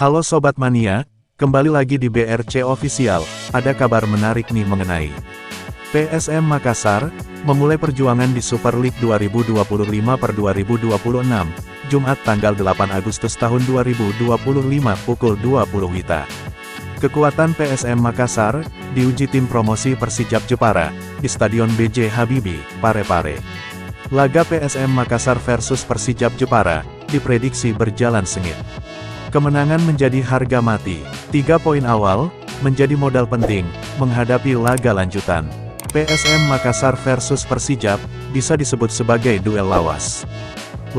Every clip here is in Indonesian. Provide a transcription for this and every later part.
Halo Sobat Mania, kembali lagi di BRC Official. Ada kabar menarik nih mengenai PSM Makassar, memulai perjuangan di Super League 2025/2026, Jumat tanggal 8 Agustus tahun 2025 pukul 20 WITA. Kekuatan PSM Makassar, diuji tim promosi Persijap Jepara, di Stadion B.J. Habibie, Parepare. Laga PSM Makassar versus Persijap Jepara, diprediksi berjalan sengit. Kemenangan menjadi harga mati. 3 poin awal, menjadi modal penting, menghadapi laga lanjutan. PSM Makassar versus Persijap, bisa disebut sebagai duel lawas.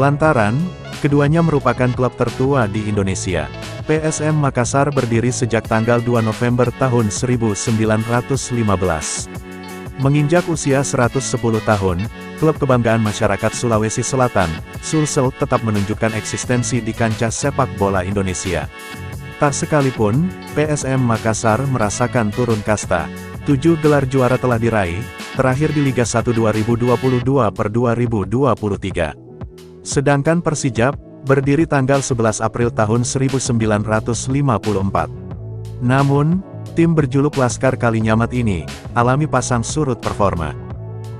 Lantaran, keduanya merupakan klub tertua di Indonesia. PSM Makassar berdiri sejak tanggal 2 November tahun 1915. Menginjak usia 110 tahun, klub kebanggaan masyarakat Sulawesi Selatan, Sulsel tetap menunjukkan eksistensi di kancah sepak bola Indonesia. Tak sekalipun, PSM Makassar merasakan turun kasta. 7 gelar juara telah diraih, terakhir di Liga 1 2022/2023. Sedangkan Persijap, berdiri tanggal 11 April tahun 1954. Namun, tim berjuluk Laskar Kalinyamat ini, alami pasang surut performa.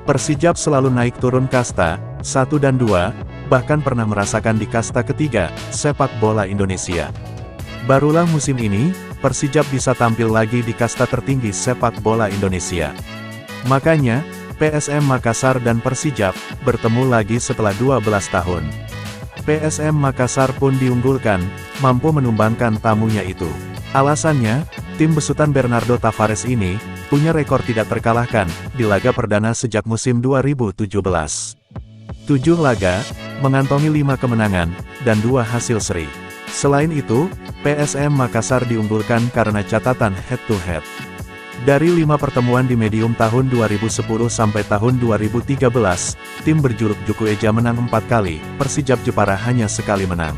Persijap selalu naik turun kasta, 1 dan 2, bahkan pernah merasakan di kasta ketiga, sepak bola Indonesia. Barulah musim ini, Persijap bisa tampil lagi di kasta tertinggi sepak bola Indonesia. Makanya, PSM Makassar dan Persijap, bertemu lagi setelah 12 tahun. PSM Makassar pun diunggulkan, mampu menumbangkan tamunya itu. Alasannya, tim besutan Bernardo Tavares ini, punya rekor tidak terkalahkan, di laga perdana sejak musim 2017. 7 laga, mengantongi 5 kemenangan, dan 2 hasil seri. Selain itu, PSM Makassar diunggulkan karena catatan head-to-head. Dari 5 pertemuan di medium tahun 2010 sampai tahun 2013, tim berjuluk Juku Eja menang 4 kali, Persijap Jepara hanya sekali menang.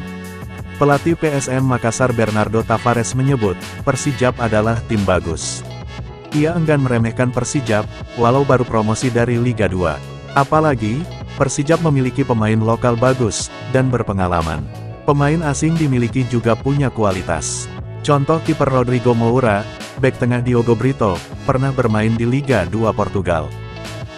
Pelatih PSM Makassar Bernardo Tavares menyebut, Persijap adalah tim bagus. Ia enggan meremehkan Persijap, walau baru promosi dari Liga 2. Apalagi, Persijap memiliki pemain lokal bagus, dan berpengalaman. Pemain asing dimiliki juga punya kualitas. Contoh kiper Rodrigo Moura, bek tengah Diogo Brito, pernah bermain di Liga 2 Portugal.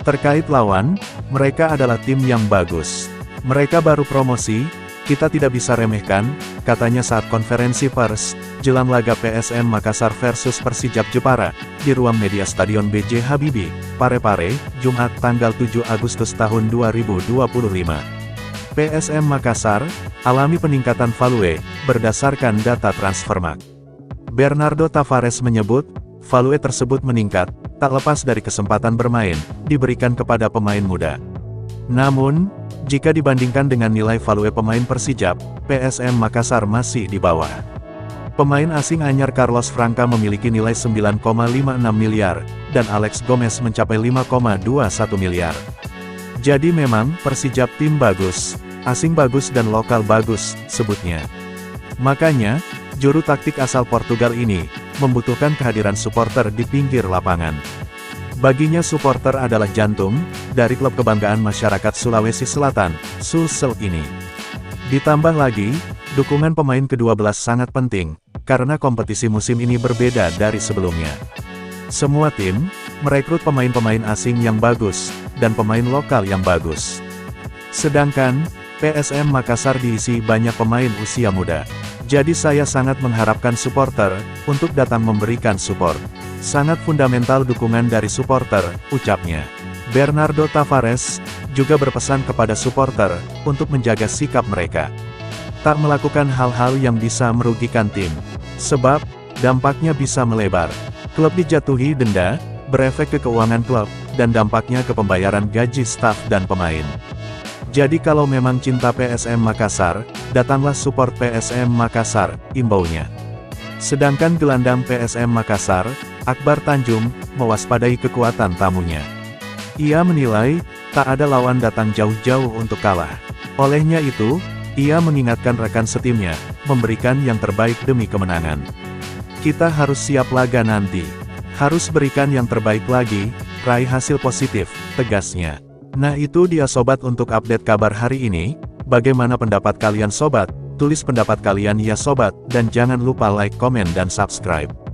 Terkait lawan, mereka adalah tim yang bagus. Mereka baru promosi, kita tidak bisa remehkan, katanya saat konferensi pers, jelang laga PSM Makassar versus Persijap Jepara, di ruang media Stadion B.J. Habibie, Parepare, Jumat tanggal 7 Agustus tahun 2025. PSM Makassar, alami peningkatan value, berdasarkan data Transfermarkt. Bernardo Tavares menyebut, value tersebut meningkat, tak lepas dari kesempatan bermain, diberikan kepada pemain muda. Namun, jika dibandingkan dengan nilai value pemain Persijap, PSM Makassar masih di bawah. Pemain asing anyar Carlos Franca memiliki nilai 9,56 miliar, dan Alex Gomez mencapai 5,21 miliar. Jadi memang, Persijap tim bagus, asing bagus dan lokal bagus, sebutnya. Makanya, juru taktik asal Portugal ini, membutuhkan kehadiran supporter di pinggir lapangan. Baginya supporter adalah jantung, dari klub kebanggaan masyarakat Sulawesi Selatan, Sulsel ini. Ditambah lagi, dukungan pemain kedua belas sangat penting, karena kompetisi musim ini berbeda dari sebelumnya. Semua tim, merekrut pemain-pemain asing yang bagus, dan pemain lokal yang bagus. Sedangkan, PSM Makassar diisi banyak pemain usia muda. Jadi saya sangat mengharapkan supporter, untuk datang memberikan support. Sangat fundamental dukungan dari supporter, ucapnya. Bernardo Tavares, juga berpesan kepada supporter, untuk menjaga sikap mereka. Tak melakukan hal-hal yang bisa merugikan tim. Sebab, dampaknya bisa melebar. Klub dijatuhi denda, berefek ke keuangan klub, dan dampaknya ke pembayaran gaji staf dan pemain. Jadi kalau memang cinta PSM Makassar, datanglah support PSM Makassar, imbaunya. Sedangkan gelandang PSM Makassar, Akbar Tanjung, mewaspadai kekuatan tamunya. Ia menilai, tak ada lawan datang jauh-jauh untuk kalah. Olehnya itu, ia mengingatkan rekan setimnya, memberikan yang terbaik demi kemenangan. Kita harus siap laga nanti. Harus berikan yang terbaik lagi, raih hasil positif, tegasnya. Nah itu dia sobat untuk update kabar hari ini, bagaimana pendapat kalian sobat? Tulis pendapat kalian ya sobat, dan jangan lupa like, komen dan subscribe.